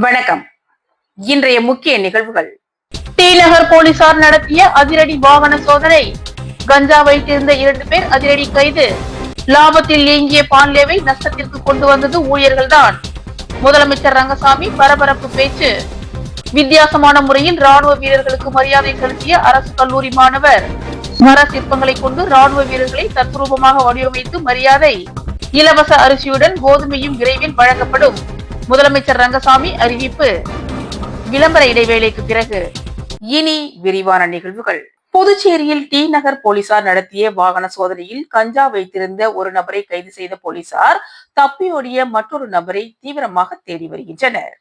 வணக்கம். இன்றைய முக்கிய நிகழ்வுகள். டி நகர் போலீசார் நடத்திய அதிரடி வாகன சோதனை. கஞ்சா வைத்திருந்த 2 பேர் அதிரடி கைது. லாபத்தில் இயங்கிய பான்லேவை நஷ்டத்திற்கு கொண்டு வந்தது ஊழியர்கள்தான். முதலமைச்சர் ரங்கசாமி பரபரப்பு பேச்சு. வித்தியாசமான முறையில் ராணுவ வீரர்களுக்கு மரியாதை செலுத்திய அரசு கல்லூரி மாணவர். மர சிற்பங்களை கொண்டு ராணுவ வீரர்களை தத்ரூபமாக வடிவமைத்து மரியாதை. இலவச அரிசியுடன் கோதுமையும் விரைவில் வழங்கப்படும். முதலமைச்சர் ரங்கசாமி அறிவிப்பு. விளம்பர இடைவேளைக்கு பிறகு இனி விரிவான நிகழ்வுகள். புதுச்சேரியில் டி நகர் போலீசார் நடத்திய வாகன சோதனையில் கஞ்சா வைத்திருந்த ஒரு நபரை கைது செய்த போலீசார் தப்பியோடிய மற்றொரு நபரை தீவிரமாக தேடி வருகின்றனர்.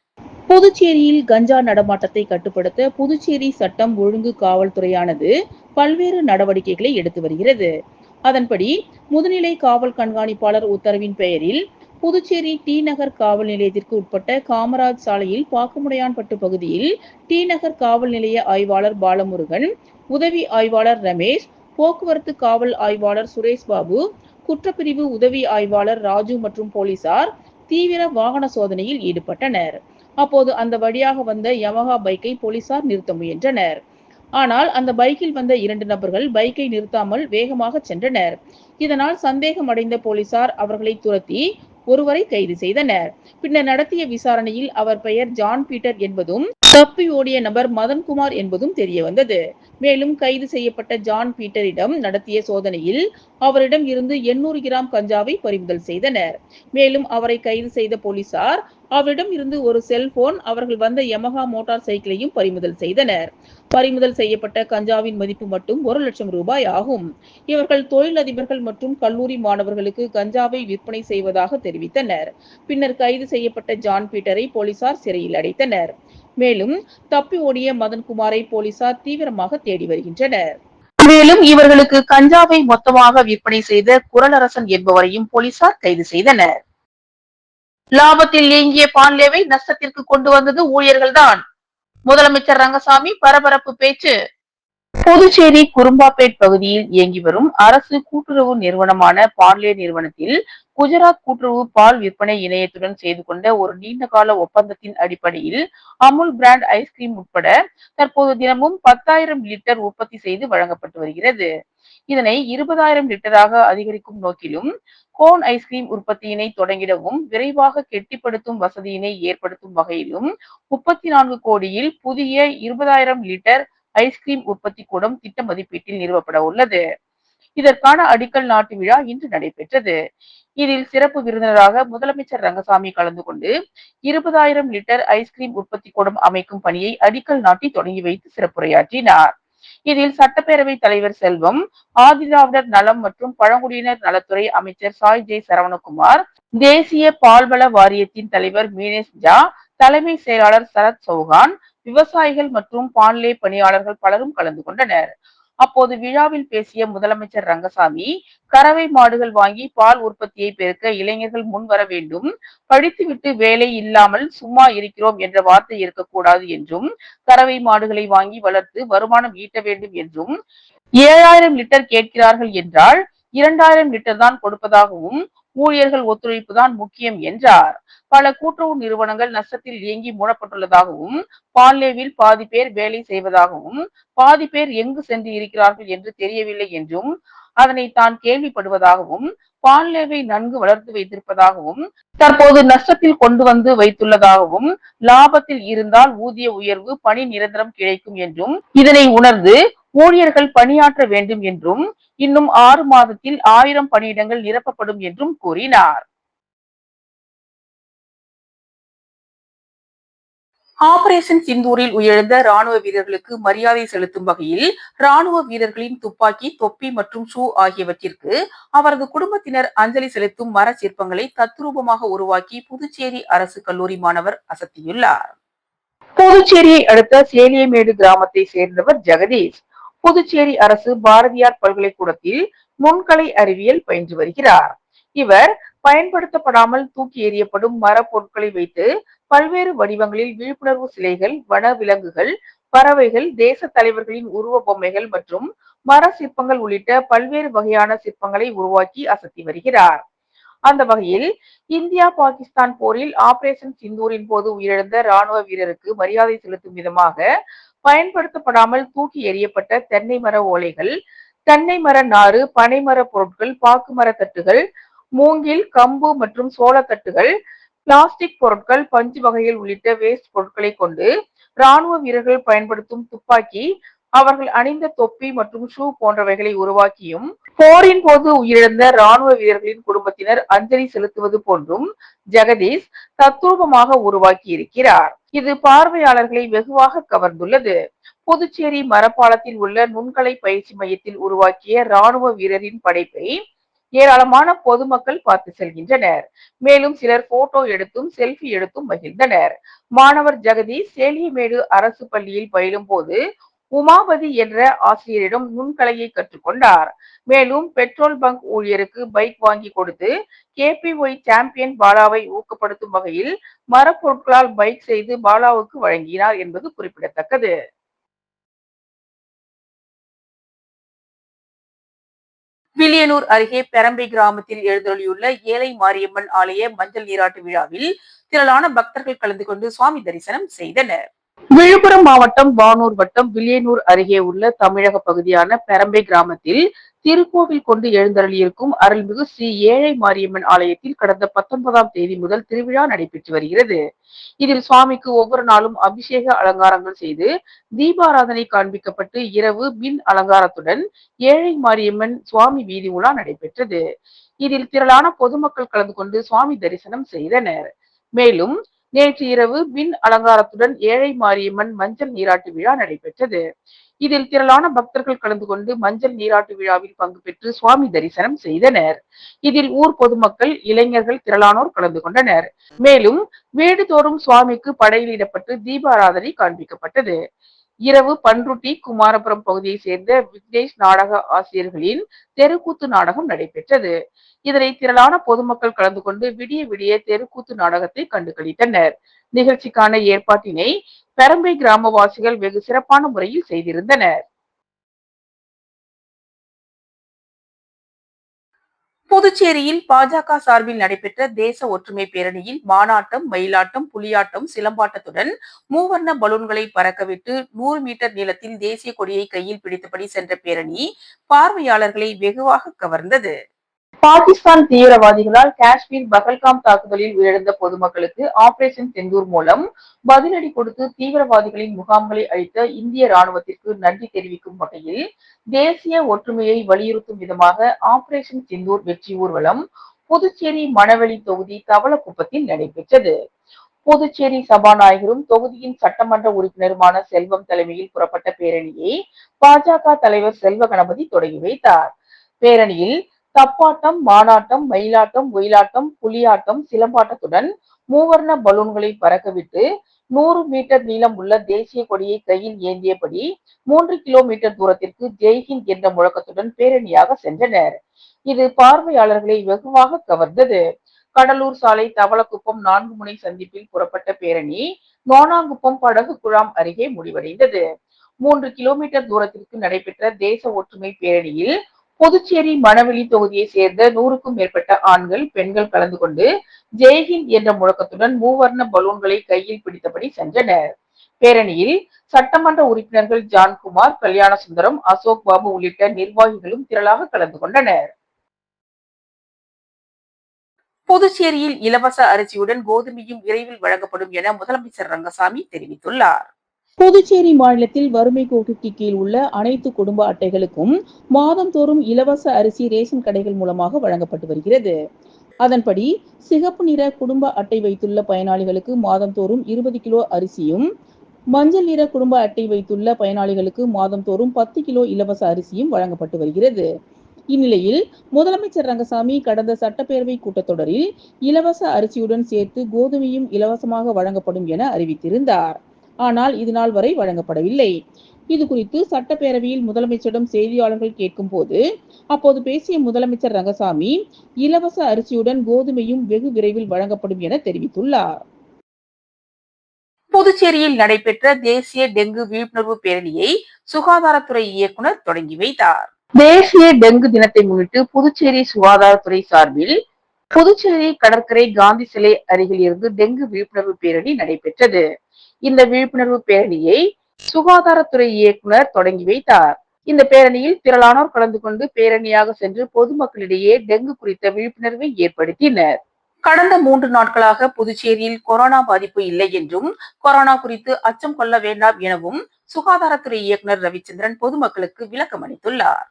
புதுச்சேரியில் கஞ்சா நடமாட்டத்தை கட்டுப்படுத்த புதுச்சேரி சட்டம் ஒழுங்கு காவல்துறையானது பல்வேறு நடவடிக்கைகளை எடுத்து வருகிறது. அதன்படி முதுநிலை காவல் கண்காணிப்பாளர் உத்தரவின் பெயரில் புதுச்சேரி டி நகர் காவல் நிலையத்திற்கு உட்பட்ட காமராஜ் சாலையில் பாக்குமுடையான்பட்டு பகுதியில் டி நகர் காவல் நிலைய ஆய்வாளர் பாலமுருகன், உதவி ஆய்வாளர் ரமேஷ், போக்குவரத்து காவல் ஆய்வாளர் சுரேஷ் பாபு, குற்றப்பிரிவு உதவி ஆய்வாளர் ராஜு மற்றும் போலீசார் தீவிர வாகன சோதனையில் ஈடுபட்டனர். அப்போது அந்த வழியாக வந்த யமஹா பைக்கை போலீசார் நிறுத்த முயன்றனர். ஆனால் அந்த பைக்கில் வந்த 2 நபர்கள் பைக்கை நிறுத்தாமல் வேகமாக சென்றனர். இதனால் சந்தேகம் அடைந்த போலீசார் அவர்களை துரத்தி ஒருவரை கைது செய்தனர். பின்னர் நடத்திய விசாரணையில் அவர் பெயர் ஜான் பீட்டர் என்பதும் தப்பி ஓடிய நபர் மதன்குமார் என்பதும் தெரிய வந்தது. மேலும் கைது செய்யப்பட்ட ஜான் பீட்டரிடம் நடத்திய சோதனையில் அவரிடம் இருந்து 800 கிராம் கஞ்சாவை பறிமுதல் செய்தனர். மேலும் அவரை கைது செய்த போலீசார் அவரிடம் இருந்து ஒரு செல்போன், அவர்கள் வந்த யமஹா மோட்டார் சைக்கிளையும் பறிமுதல் செய்தனர். பறிமுதல் செய்யப்பட்ட கஞ்சாவின் மதிப்பு மட்டும் 1 லட்சம் ரூபாய் ஆகும். இவர்கள் தொழிலதிபர்கள் மற்றும் கல்லூரி மாணவர்களுக்கு கஞ்சாவை விற்பனை செய்வதாக தெரிவித்தனர். பின்னர் கைது செய்யப்பட்ட ஜான் பீட்டரை போலீசார் சிறையில் அடைத்தனர். மேலும் தப்பி ஓடிய மதன்குமாரை போலீசார் தீவிரமாக தேடி வருகின்றனர். மேலும் இவர்களுக்கு கஞ்சாவை மொத்தமாக விற்பனை செய்த குரலரசன் என்பவரையும் போலீசார் கைது செய்தனர். லாபத்தில் இயங்கிய பான்லேவை நஷ்டத்திற்கு கொண்டு வந்தது ஊழியர்கள்தான். முதலமைச்சர் ரங்கசாமி பரபரப்பு பேச்சு. புதுச்சேரி குரும்பாப்பேட் பகுதியில் இயங்கி வரும் அரசு கூட்டுறவு நிறுவனமான பான்லே நிறுவனத்தில் குஜராத் கூட்டுறவு பால் விற்பனை இணையத்துடன் செய்து கொண்ட ஒரு நீண்டகால ஒப்பந்தத்தின் அடிப்படையில் அமுல் பிராண்ட் ஐஸ்கிரீம் உட்பட தற்போது தினமும் 10,000 லிட்டர் உற்பத்தி செய்து வழங்கப்பட்டு வருகிறது. இதனை 20,000 லிட்டராக அதிகரிக்கும் நோக்கிலும் கோன் ஐஸ்கிரீம் உற்பத்தியினை தொடங்கிடவும் விரைவாக கெட்டிப்படுத்தும் வசதியினை ஏற்படுத்தும் வகையிலும் 34 கோடியில் புதிய 20,000 லிட்டர் ஐஸ்கிரீம் உற்பத்தி கூடம் திட்ட மதிப்பீட்டில் நிறுவப்பட உள்ளது. இதற்கான அடிக்கல் நாட்டு விழா இன்று நடைபெற்றது. இதில் சிறப்பு விருந்தினராக முதலமைச்சர் ரங்கசாமி கலந்து கொண்டு 20,000 லிட்டர் ஐஸ்கிரீம் உற்பத்தி கூடம் அமைக்கும் பணியை அடிக்கல் நாட்டி தொடங்கி வைத்து சிறப்புரையாற்றினார். இதில் சட்டப்பேரவை தலைவர் செல்வம், ஆதிதிராவிடர் நலம் மற்றும் பழங்குடியினர் நலத்துறை அமைச்சர் சாய் ஜே சரவணகுமார், தேசிய பால்வள வாரியத்தின் தலைவர் மீனேஷ் ஜா, தலைமை செயலாளர் சரத் சௌகான், விவசாயிகள் மற்றும் பான்லே பணியாளர்கள் பலரும் கலந்து கொண்டனர். அப்போது விழாவில் பேசிய முதலமைச்சர் ரங்கசாமி, கறவை மாடுகள் வாங்கி பால் உற்பத்தியை பெருக்க இளைஞர்கள் முன் வர வேண்டும், படித்துவிட்டு வேலை இல்லாமல் சும்மா இருக்கிறோம் என்ற வார்த்தை இருக்கக்கூடாது என்றும், கறவை மாடுகளை வாங்கி வளர்த்து வருமானம் ஈட்ட வேண்டும் என்றும், 7,000 லிட்டர் கேட்கிறார்கள் என்றால் 2,000 லிட்டர் தான் கொடுப்பதாகவும், ஊழியர்கள் ஒத்துழைப்பு தான் முக்கியம் என்றார். பல கூட்டுறவு நிறுவனங்கள் நஷ்டத்தில் இயங்கி மூடப்பட்டுள்ளதாகவும், பான்லேவில் பாதி பேர் வேலை செய்வதாகவும், பாதி பேர் எங்கு சென்று இருக்கிறார்கள் என்று தெரியவில்லை என்றும், அதனை தான் கேள்விப்படுவதாகவும், பான்லேவை நன்கு வளர்த்து வைத்திருப்பதாகவும், தற்போது நஷ்டத்தில் கொண்டு வந்து வைத்துள்ளதாகவும், லாபத்தில் இருந்தால் ஊதிய உயர்வு, பணி நிரந்தரம் கிடைக்கும் என்றும், இதனை உணர்ந்து ஊழியர்கள் பணியாற்ற வேண்டும் என்றும், இன்னும் 6 மாதத்தில் 1000 பணியிடங்கள் நிரப்பப்படும் என்றும் கூறினார். ஆபரேஷன் சிந்தூரில் உயிரிழந்த ராணுவ வீரர்களுக்கு மரியாதை செலுத்தும் வகையில் ராணுவ வீரர்களின் துப்பாக்கி, தொப்பி மற்றும் ஷூ ஆகியவற்றிற்கு அவரது குடும்பத்தினர் அஞ்சலி செலுத்தும் மர சிற்பங்களை தத்ரூபமாக உருவாக்கி புதுச்சேரி அரசு கல்லூரி மாணவர் அசத்தியுள்ளார். புதுச்சேரியை அடுத்த சேலியமேடு கிராமத்தை சேர்ந்தவர் ஜெகதீஷ். புதுச்சேரி அரசு பாரதியார் பல்கலைக்கூடத்தில் நுண்கலை அறிவியல் பயின்று வருகிறார். இவர் பயன்படுத்தப்படாமல் தூக்கி எறியப்படும் மர பொருட்களை வைத்து பல்வேறு வடிவங்களில் விழிப்புணர்வு சிலைகள், வன விலங்குகள், பறவைகள், தேச தலைவர்களின் உருவ பொம்மைகள் மற்றும் மர சிற்பங்கள் உள்ளிட்ட பல்வேறு வகையான சிற்பங்களை உருவாக்கி அசத்தி வருகிறார். அந்த வகையில் இந்தியா பாகிஸ்தான் போரில் ஆபரேஷன் சிந்தூரின் போது உயிரிழந்த ராணுவ வீரருக்கு மரியாதை செலுத்தும் விதமாக பயன்படுத்தப்படாமல் தூக்கி எறியப்பட்ட தென்னை மர ஓலைகள், தென்னை மர நாறு, பனைமர பொருட்கள், பாக்கு மர தட்டுகள், மூங்கில், கம்பு மற்றும் சோளத்தட்டுகள், பிளாஸ்டிக் பொருட்கள், பஞ்சு வகைகள் உள்ளிட்ட வேஸ்ட் பொருட்களை கொண்டு ராணுவ வீரர்கள் பயன்படுத்தும் துப்பாக்கி, அவர்கள் அணிந்த தொப்பி மற்றும் ஷூ போன்றவைகளை உருவாக்கியும் போரின் போது உயிரிழந்த ராணுவ வீரர்களின் குடும்பத்தினர் அஞ்சலி செலுத்துவது போன்றும் ஜெகதீஷ் தத்ரூபமாக உருவாக்கி இருக்கிறார். இது பார்வையாளர்களை வெகுவாக கவர்ந்துள்ளது. புதுச்சேரி மரப்பாலத்தில் உள்ள நுண்கலை பயிற்சி மையத்தில் உருவாக்கிய ராணுவ வீரரின் படைப்பை ஏராளமான பொதுமக்கள் பார்த்து செல்கின்றனர். மேலும் சிலர் போட்டோ எடுத்தும் செல்ஃபி எடுத்தும் மகிழ்ந்தனர். மாணவர் ஜெகதீஷ் சேலியமேடு அரசு பள்ளியில் பயிலும் போது உமாபதி என்ற ஆசிரியரிடம் நுண்கலையை கற்றுக்கொண்டார். மேலும் பெட்ரோல் பங்க் ஊழியருக்கு பைக் வாங்கி கொடுத்து KPY சாம்பியன் பாலாவை ஊக்கப்படுத்தும் வகையில் மரப்பொருட்களால் பைக் செய்து பாலாவுக்கு வழங்கினார் என்பது குறிப்பிடத்தக்கது. வில்லியனூர் அருகே பெரம்பை கிராமத்தில் எழுந்தருளியுள்ள ஏழை மாரியம்மன் ஆலய மஞ்சள் நீராட்டு விழாவில் திரளான பக்தர்கள் கலந்து கொண்டு சுவாமி தரிசனம் செய்தனர். விழுப்புரம் மாவட்டம் வானூர் வட்டம் வில்லியனூர் அருகே உள்ள தமிழக பகுதியான பெரம்பை கிராமத்தில் திருக்கோவில் கொண்டு எழுந்தருளியிருக்கும் அருள்மிகு ஸ்ரீ ஏழை மாரியம்மன் ஆலயத்தில் கடந்த 19ஆம் தேதி முதல் திருவிழா நடைபெற்று வருகிறது. இதில் சுவாமிக்கு ஒவ்வொரு நாளும் அபிஷேக அலங்காரங்கள் செய்து தீபாராதனை காண்பிக்கப்பட்டு இரவு மின் அலங்காரத்துடன் ஏழை மாரியம்மன் சுவாமி வீதி உலா நடைபெற்றது. இதில் திரளான பொதுமக்கள் கலந்து கொண்டு சுவாமி தரிசனம் செய்தனர். மேலும் நேற்று இரவு மின் அலங்காரத்துடன் ஏழை மாரியம்மன் மஞ்சள் நீராட்டு விழா நடைபெற்றது. இதில் திரளான பக்தர்கள் கலந்து கொண்டு மஞ்சள் நீராட்டு விழாவில் பங்கு பெற்று சுவாமி தரிசனம் செய்தனர். இதில் ஊர் பொதுமக்கள், இளைஞர்கள் திரளானோர் கலந்து கொண்டனர். மேலும் வீடுதோறும் சுவாமிக்கு படையிலிடப்பட்டு தீபாராதனை காண்பிக்கப்பட்டது. இரவு பன்ருட்டி குமாரபுரம் பகுதியை சேர்ந்த விக்னேஷ் நாடக ஆசிரியர்களின் தெருக்கூத்து நாடகம் நடைபெற்றது. இதனை திரளான பொதுமக்கள் கலந்து கொண்டு விடிய விடிய தெருக்கூத்து நாடகத்தை கண்டுகளித்தனர். நிகழ்ச்சிக்கான ஏற்பாட்டினை பெரம்பை கிராமவாசிகள் வெகு சிறப்பான முறையில் செய்திருந்தனர். புதுச்சேரியில் பாஜக சார்பில் நடைபெற்ற தேச ஒற்றுமை பேரணியில் மானாட்டம், மயிலாட்டம், புலியாட்டம், சிலம்பாட்டத்துடன் மூவர்ண பலூன்களை பறக்கவிட்டு 100 மீட்டர் நீளத்தில் தேசிய கொடியை கையில் பிடித்தபடி சென்ற பேரணி பார்வையாளர்களை வெகுவாக கவர்ந்தது. பாகிஸ்தான் தீவிரவாதிகளால் காஷ்மீர் பகல்காம் தாக்குதலில் உயிரிழந்த பொதுமக்களுக்கு ஆபரேஷன் செந்தூர் மூலம் பதிலடி கொடுத்து தீவிரவாதிகளின் முகாம்களை அழித்த இந்திய ராணுவத்திற்கு நன்றி தெரிவிக்கும் வகையில் தேசிய ஒற்றுமையை வலியுறுத்தும் விதமாக ஆபரேஷன் செந்தூர் வெற்றி ஊர்வலம் புதுச்சேரி மணவெளி தொகுதி தவளக்குப்பத்தில் நடைபெற்றது. புதுச்சேரி சபாநாயகரும் தொகுதியின் சட்டமன்ற உறுப்பினருமான செல்வம் தலைமையில் புறப்பட்ட பேரணியை பாஜக தலைவர் செல்வ கணபதி தொடங்கி வைத்தார். பேரணியில் தப்பாட்டம், மானாட்டம், மயிலாட்டம், ஒயிலாட்டம், புலியாட்டம், சிலம்பாட்டத்துடன் மூவர்ண பலூன்களை பறக்கவிட்டு 100 மீட்டர் நீளம் உள்ள தேசிய கொடியை கையில் ஏந்தியபடி 3 கிலோமீட்டர் தூரத்திற்கு ஜெய்ஹிந்த் என்ற முழக்கத்துடன் பேரணியாக சென்றனர். இது பார்வையாளர்களை வெகுவாக கவர்ந்தது. கடலூர் சாலை தவளக்குப்பம் 4 முனை சந்திப்பில் புறப்பட்ட பேரணி நோனாங்குப்பம் படகு குழாம் அருகே முடிவடைந்தது. 3 கிலோமீட்டர் தூரத்திற்கு நடைபெற்ற தேச ஒற்றுமை பேரணியில் புதுச்சேரி மணவெளி தொகுதியை சேர்ந்த 100க்கும் மேற்பட்ட ஆண்கள், பெண்கள் கலந்து கொண்டு ஜெய்ஹிந்த் என்ற முழக்கத்துடன் மூவர்ண பலூன்களை கையில் பிடித்தபடி சென்றனர். பேரணியில் சட்டமன்ற உறுப்பினர்கள் ஜான்குமார், கல்யாணசுந்தரம், அசோக் பாபு உள்ளிட்ட நிர்வாகிகளும் திரளாக கலந்து கொண்டனர். புதுச்சேரியில் இலவச அரிசியுடன் கோதுமையும் விரைவில் வழங்கப்படும் என முதலமைச்சர் ரங்கசாமி தெரிவித்துள்ளார். புதுச்சேரி மாநிலத்தில் வறுமை கோட்டுக்கு கீழ் உள்ள அனைத்து குடும்ப அட்டைகளுக்கும் மாதந்தோறும் இலவச அரிசி ரேஷன் கடைகள் மூலமாக வழங்கப்பட்டு வருகிறது. அதன்படி சிகப்பு நிற குடும்ப அட்டை வைத்துள்ள பயனாளிகளுக்கு மாதந்தோறும் 20 கிலோ அரிசியும், மஞ்சள் நிற குடும்ப அட்டை வைத்துள்ள பயனாளிகளுக்கு மாதந்தோறும் 10 கிலோ இலவச அரிசியும் வழங்கப்பட்டு வருகிறது. இந்நிலையில் முதலமைச்சர் ரங்கசாமி கடந்த சட்டப்பேரவை கூட்டத்தொடரில் இலவச அரிசியுடன் சேர்த்து கோதுமையும் இலவசமாக வழங்கப்படும் என அறிவித்திருந்தார். ஆனால் இதுநாள் வரை வழங்கப்படவில்லை. இது குறித்து சட்டப்பேரவையில் முதலமைச்சரிடம் செய்தியாளர்கள் கேட்கும் போது அப்போது பேசிய முதலமைச்சர் ரங்கசாமி இலவச அரிசியுடன் கோதுமையும் வெகு விரைவில் வழங்கப்படும் என தெரிவித்துள்ளார். புதுச்சேரியில் நடைபெற்ற தேசிய டெங்கு விழிப்புணர்வு பேரணியை சுகாதாரத்துறை இயக்குனர் தொடங்கி வைத்தார். தேசிய டெங்கு தினத்தை முன்னிட்டு புதுச்சேரி சுகாதாரத்துறை சார்பில் புதுச்சேரி கடற்கரை காந்தி சிலை அருகில் இருந்து டெங்கு விழிப்புணர்வு பேரணி நடைபெற்றது. இந்த விழிப்புணர்வு பேரணியை சுகாதாரத்துறை இயக்குனர் தொடங்கி வைத்தார். இந்த பேரணியில் திரளானோர் கலந்து கொண்டு பேரணியாக சென்று பொதுமக்களிடையே டெங்கு குறித்த விழிப்புணர்வை ஏற்படுத்தினர். கடந்த 3 நாட்களாக புதுச்சேரியில் கொரோனா பாதிப்பு இல்லை என்றும், கொரோனா குறித்து அச்சம் கொள்ள வேண்டாம் எனவும் சுகாதாரத்துறை இயக்குனர் ரவிச்சந்திரன் பொதுமக்களுக்கு விளக்கம் அளித்துள்ளார்.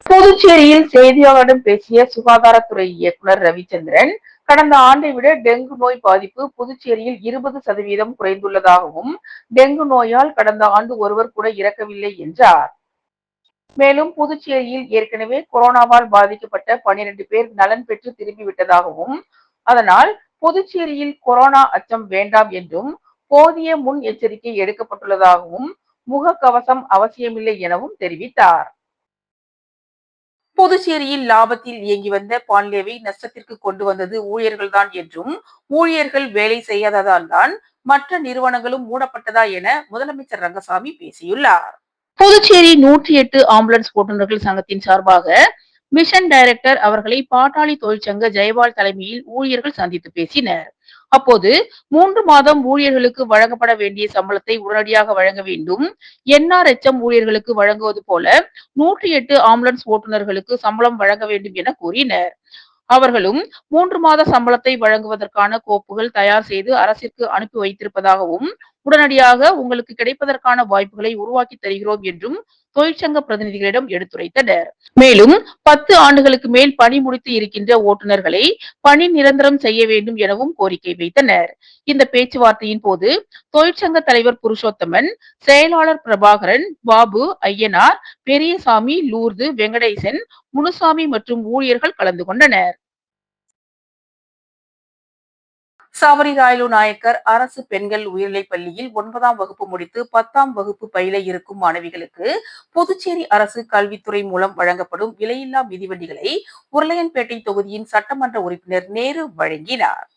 புதுச்சேரியில் செய்தியாளரிடம் பேசிய சுகாதாரத்துறை இயக்குனர் ரவிச்சந்திரன், கடந்த ஆண்டை விட டெங்கு நோய் பாதிப்பு புதுச்சேரியில் 20% குறைந்துள்ளதாகவும், டெங்கு நோயால் கடந்த ஆண்டு ஒருவர் கூட இறக்கவில்லை என்றார். மேலும் புதுச்சேரியில் ஏற்கனவே கொரோனாவால் பாதிக்கப்பட்ட 12 பேர் நலன் பெற்று திரும்பிவிட்டதாகவும், அதனால் புதுச்சேரியில் கொரோனா அச்சம் வேண்டாம் என்றும், போதிய முன் எச்சரிக்கை எடுக்கப்பட்டுள்ளதாகவும், முகக்கவசம் அவசியமில்லை எனவும் தெரிவித்தார். புதுச்சேரியில் லாபத்தில் இயங்கி வந்த பான்லேவை நஷ்டத்திற்கு கொண்டு வந்தது ஊழியர்கள்தான் என்றும், ஊழியர்கள் வேலை செய்யாததால் தான் மற்ற நிறுவனங்களும் மூடப்பட்டதா என முதலமைச்சர் ரங்கசாமி பேசியுள்ளார். புதுச்சேரி 108 ஆம்புலன்ஸ் ஓட்டுநர்கள் சங்கத்தின் சார்பாக மிஷன் டைரக்டர் அவர்களை பாட்டாளி தொழிற்சங்க ஜெயபால் தலைமையில் ஊழியர்கள் சந்தித்து பேசினர். அப்போது 3 மாதம் ஊழியர்களுக்கு வழங்கப்பட வேண்டிய சம்பளத்தை உடனடியாக வழங்க வேண்டும், NRHM ஊழியர்களுக்கு வழங்குவது போல 108 ஆம்புலன்ஸ் ஓட்டுநர்களுக்கு சம்பளம் வழங்க வேண்டும் என கூறினர். அவர்களும் 3 மாத சம்பளத்தை வழங்குவதற்கான கோப்புகள் தயார் செய்து அரசிற்கு அனுப்பி வைத்திருப்பதாகவும், உடனடியாக உங்களுக்கு கிடைப்பதற்கான வாய்ப்புகளை உருவாக்கி தருகிறோம் என்றும் தொழிற்சங்க பிரதிநிதிகளிடம் எடுத்துரைத்தனர். மேலும் 10 ஆண்டுகளுக்கு மேல் பணி முடித்து இருக்கின்ற ஓட்டுநர்களை பணி நிரந்தரம் செய்ய வேண்டும் எனவும் கோரிக்கை வைத்தனர். இந்த பேச்சுவார்த்தையின் போது தொழிற்சங்க தலைவர் புருஷோத்தமன், செயலாளர் பிரபாகரன், பாபு, ஐயனார், பெரியசாமி, லூர்து, வெங்கடேசன், முனுசாமி மற்றும் ஊழியர்கள் கலந்து கொண்டனர். சபரி ராயலு நாயக்கர் அரசு பெண்கள் உயர்நிலைப் பள்ளியில் 9ஆம் வகுப்பு முடித்து 10ஆம் வகுப்பு பயில இருக்கும் மாணவிகளுக்கு புதுச்சேரி அரசு கல்வித்துறை மூலம் வழங்கப்படும் விலையில்லா மிதிவண்டிகளை உருளையன்பேட்டை தொகுதியின் சட்டமன்ற உறுப்பினர் நேரு வழங்கினார்.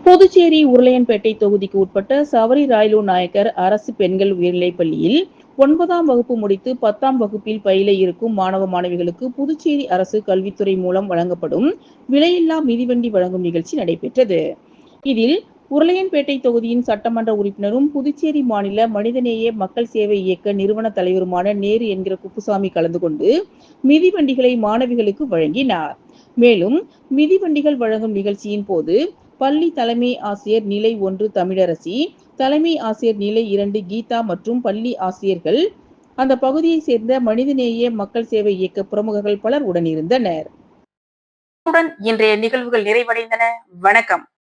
புதுச்சேரி உருளையன்பேட்டை தொகுதிக்கு உட்பட்ட சபரி ராயலு நாயக்கர் அரசு பெண்கள் உயர்நிலைப் பள்ளியில் 9ஆம் வகுப்பு முடித்து 10ஆம் வகுப்பில் பயில இருக்கும் மாணவ மாணவிகளுக்கு புதுச்சேரி அரசு கல்வித்துறை மூலம் வழங்கப்படும் விலையில்லா மிதிவண்டி வழங்கும் நிகழ்ச்சி நடைபெற்றது. இதில் உருளையன்பேட்டை தொகுதியின் சட்டமன்ற உறுப்பினரும் புதுச்சேரி மாநில மனிதநேய மக்கள் சேவை இயக்க நிறுவன தலைவருமான நேரு என்கிற குப்புசாமி கலந்து கொண்டு மிதிவண்டிகளை மாணவிகளுக்கு வழங்கினார். மேலும் மிதிவண்டிகள் வழங்கும் நிகழ்ச்சியின் போது பள்ளி தலைமை ஆசிரியர் நிலை 1 தமிழரசி, தலைமை ஆசிரியர் நிலை 2 கீதா மற்றும் பள்ளி ஆசிரியர்கள், அந்த பகுதியை சேர்ந்த மனிதநேய மக்கள் சேவை இயக்க பிரமுகர்கள் பலர் உடனிருந்தனர். இன்றைய நிகழ்வுகள் நிறைவடைந்தன. வணக்கம்.